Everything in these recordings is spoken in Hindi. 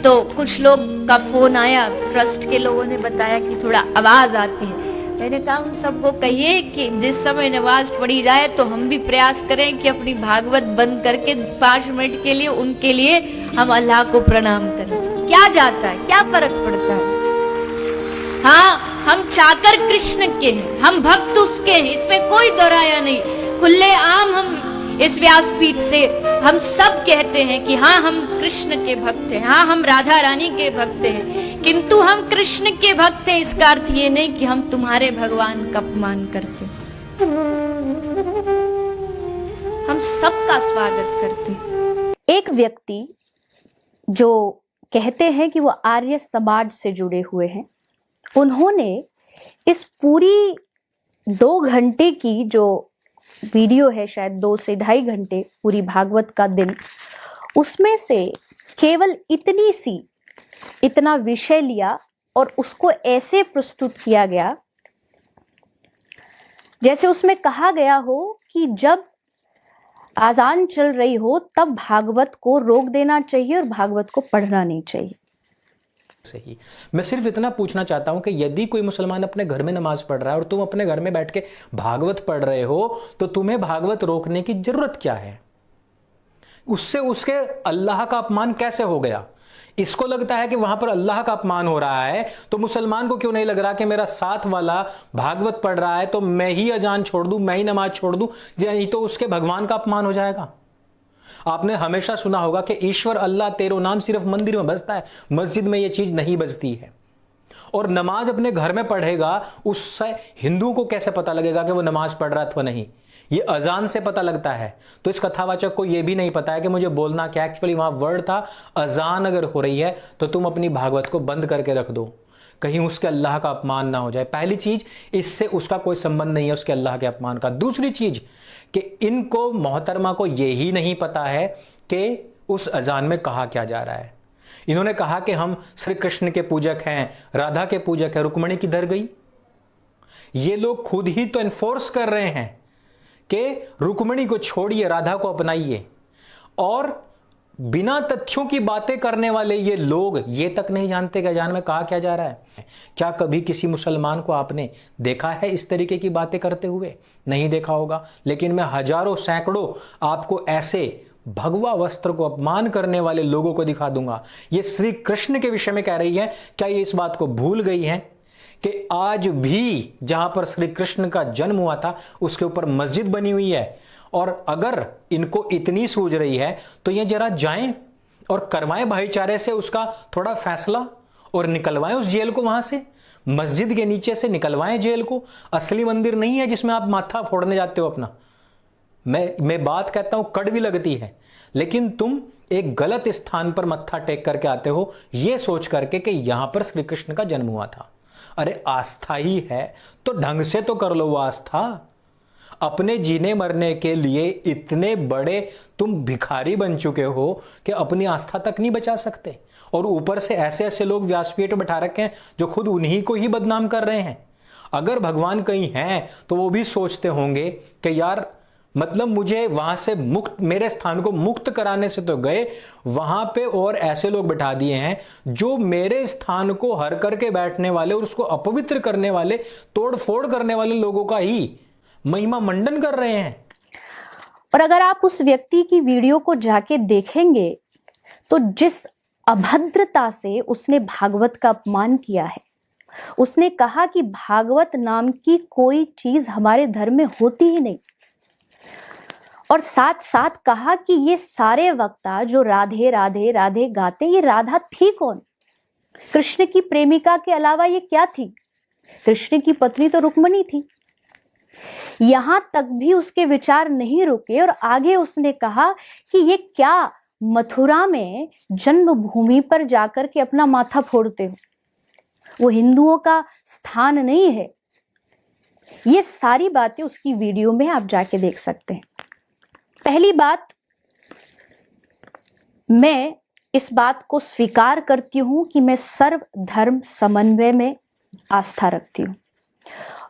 तो कुछ लोग का फोन आया, ट्रस्ट के लोगों ने बताया कि थोड़ा आवाज आती है। मैंने कहा उन सबको कहिए कि जिस समय नमाज पढ़ी जाए तो हम भी प्रयास करें कि अपनी भागवत बंद करके 5 मिनट के लिए उनके लिए हम अल्लाह को प्रणाम करें। क्या जाता है, क्या फर्क पड़ता है। हाँ, हम चाकर कृष्ण के हैं, हम भक्त उसके हैं, इसमें कोई दोहराया नहीं। खुले आम हम इस व्यासपीठ से हम सब कहते हैं कि हाँ हम कृष्ण के भक्त हैं, हाँ हम राधा रानी के भक्त हैं, किंतु हम कृष्ण के भक्त हैं इसका अर्थ ये नहीं कि हम तुम्हारे भगवान का अपमान करते। हम सबका स्वागत करते। एक व्यक्ति जो कहते हैं कि वो आर्य समाज से जुड़े हुए हैं, उन्होंने इस पूरी 2 घंटे की जो वीडियो है, शायद 2 से 2.5 घंटे पूरी भागवत का दिन, उसमें से केवल इतना विषय लिया और उसको ऐसे प्रस्तुत किया गया जैसे उसमें कहा गया हो कि जब आजान चल रही हो तब भागवत को रोक देना चाहिए और भागवत को पढ़ना नहीं चाहिए। सही। मैं सिर्फ इतना पूछना चाहता हूं कि यदि कोई मुसलमान अपने घर में नमाज पढ़ रहा है और तुम अपने घर में बैठ के भागवत पढ़ रहे हो तो तुम्हें भागवत रोकने की जरूरत क्या है? उससे उसके अल्लाह का अपमान कैसे हो गया? इसको लगता है कि वहां पर अल्लाह का अपमान हो रहा है, तो मुसलमान को क्यों नहीं लग रहा कि मेरा साथ वाला भागवत पढ़ रहा है तो मैं ही अजान छोड़ दूं, मैं ही नमाज छोड़ दूं, नहीं तो उसके भगवान का अपमान हो जाएगा। आपने हमेशा सुना होगा कि ईश्वर अल्लाह तेरो नाम सिर्फ मंदिर में बजता है, मस्जिद में यह चीज नहीं बजती है। और नमाज अपने घर में पढ़ेगा, उससे हिंदुओं को कैसे पता लगेगा कि वो नमाज पढ़ रहा अथवा नहीं? ये अजान से पता लगता है। तो इस कथावाचक को यह भी नहीं पता है कि मुझे बोलना क्या, एक्चुअली वहां वर्ड था अजान अगर हो रही है तो तुम अपनी भागवत को बंद करके रख दो, कहीं उसके अल्लाह का अपमान ना हो जाए। पहली चीज, इससे उसका कोई संबंध नहीं है उसके अल्लाह के अपमान का। दूसरी चीज कि इनको मोहतरमा को यही नहीं पता है कि उस अजान में कहा क्या जा रहा है। इन्होंने कहा कि हम श्री कृष्ण के पूजक हैं, राधा के पूजक हैं। रुक्मणी किधर गई? ये लोग खुद ही तो एनफोर्स कर रहे हैं कि रुक्मणी को छोड़िए, राधा को अपनाइए। और बिना तथ्यों की बातें करने वाले ये लोग ये तक नहीं जानते कि अजान में कहा क्या जा रहा है। क्या कभी किसी मुसलमान को आपने देखा है इस तरीके की बातें करते हुए? नहीं देखा होगा। लेकिन मैं हजारों सैकड़ों आपको ऐसे भगवा वस्त्र को अपमान करने वाले लोगों को दिखा दूंगा। ये श्री कृष्ण के विषय में कह रही है। क्या ये इस बात को भूल गई है कि आज भी जहां पर श्री कृष्ण का जन्म हुआ था उसके ऊपर मस्जिद बनी हुई है? और अगर इनको इतनी सूझ रही है तो ये जरा जाएं और करवाएं भाईचारे से उसका थोड़ा फैसला और निकलवाएं उस जेल को, वहां से मस्जिद के नीचे से निकलवाएं जेल को। असली मंदिर नहीं है जिसमें आप माथा फोड़ने जाते हो अपना। मैं बात कहता हूं, कड़वी लगती है, लेकिन तुम एक गलत स्थान पर मत्था टेक करके आते हो यह सोच करके कि यहां पर श्री कृष्ण का जन्म हुआ था। अरे आस्था ही है तो ढंग से तो कर लो वो आस्था। अपने जीने मरने के लिए इतने बड़े तुम भिखारी बन चुके हो कि अपनी आस्था तक नहीं बचा सकते, और ऊपर से ऐसे ऐसे लोग व्यासपीठ बैठा रखे हैं जो खुद उन्हीं को ही बदनाम कर रहे हैं। अगर भगवान कहीं हैं तो वो भी सोचते होंगे कि यार मतलब मुझे वहां से मुक्त, मेरे स्थान को मुक्त कराने से तो गए, वहां पे और ऐसे लोग बैठा दिए हैं जो मेरे स्थान को हर करके बैठने वाले और उसको अपवित्र करने वाले, तोड़ फोड़ करने वाले लोगों का ही महिमा मंडन कर रहे हैं। और अगर आप उस व्यक्ति की वीडियो को जाके देखेंगे तो जिस अभद्रता से उसने भागवत का अपमान किया है, उसने कहा कि भागवत नाम की कोई चीज हमारे धर्म में होती ही नहीं, और साथ साथ कहा कि ये सारे वक्ता जो राधे राधे राधे गाते, ये राधा थी कौन? कृष्ण की प्रेमिका के अलावा ये क्या थी? कृष्ण की पत्नी तो रुक्मणी थी। यहां तक भी उसके विचार नहीं रुके और आगे उसने कहा कि ये क्या मथुरा में जन्मभूमि पर जाकर के अपना माथा फोड़ते हो, वो हिंदुओं का स्थान नहीं है। ये सारी बातें उसकी वीडियो में आप जाके देख सकते हैं। पहली बात, मैं इस बात को स्वीकार करती हूं कि मैं सर्व धर्म समन्वय में आस्था रखती हूं,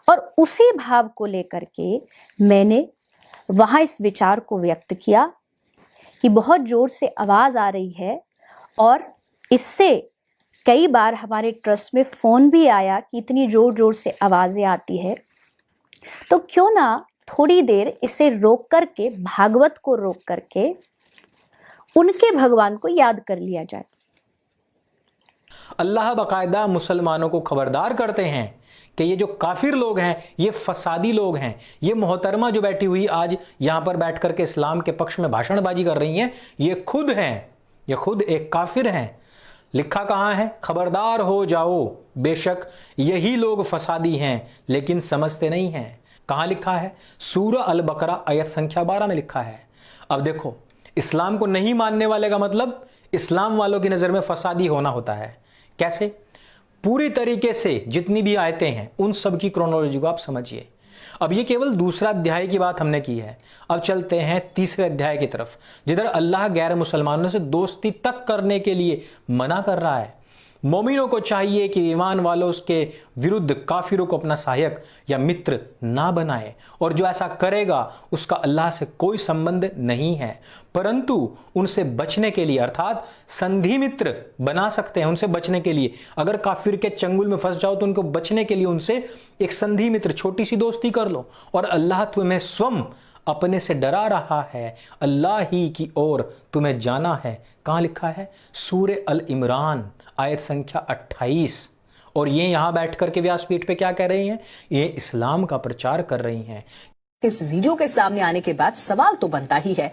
और उसी भाव को लेकर के मैंने वहां इस विचार को व्यक्त किया कि बहुत जोर से आवाज आ रही है और इससे कई बार हमारे ट्रस्ट में फोन भी आया कि इतनी जोर जोर से आवाजें आती है, तो क्यों ना थोड़ी देर इसे रोक करके, भागवत को रोक करके उनके भगवान को याद कर लिया जाए। अल्लाह बाकायदा मुसलमानों को खबरदार करते हैं कि ये जो काफिर लोग हैं, ये फसादी लोग हैं। ये मोहतरमा जो बैठी हुई आज यहां पर बैठ करके इस्लाम के पक्ष में भाषणबाजी कर रही हैं, ये खुद एक काफिर हैं। लिखा कहां है? खबरदार हो जाओ, बेशक यही लोग फसादी हैं लेकिन समझते नहीं हैं। कहां लिखा है? सूरह अल बकरा आयत संख्या 12 में लिखा है। अब देखो, इस्लाम को नहीं मानने वाले का मतलब इस्लाम वालों की नजर में फसादी होना होता है। कैसे? पूरी तरीके से जितनी भी आयतें हैं उन सब की क्रोनोलॉजी को आप समझिए। अब ये केवल दूसरा अध्याय की बात हमने की है। अब चलते हैं तीसरे अध्याय की तरफ, जिधर अल्लाह गैर मुसलमानों से दोस्ती तक करने के लिए मना कर रहा है। मोमिनों को चाहिए कि ईमान वालों उसके विरुद्ध काफिरों को अपना सहायक या मित्र ना बनाए, और जो ऐसा करेगा उसका अल्लाह से कोई संबंध नहीं है, परंतु उनसे बचने के लिए, अर्थात संधि मित्र बना सकते हैं उनसे बचने के लिए। अगर काफिर के चंगुल में फंस जाओ तो उनको बचने के लिए उनसे एक संधि मित्र, छोटी सी दोस्ती कर लो। और अल्लाह तुम्हें स्वयं अपने से डरा रहा है, अल्लाह ही की ओर तुम्हें जाना है। कहां लिखा है? सूरह अल इमरान आयत संख्या 28। और ये यहां बैठ करके व्यासपीठ पे क्या कह रही हैं? ये इस्लाम का प्रचार कर रही हैं। इस वीडियो के सामने आने के बाद सवाल तो बनता ही है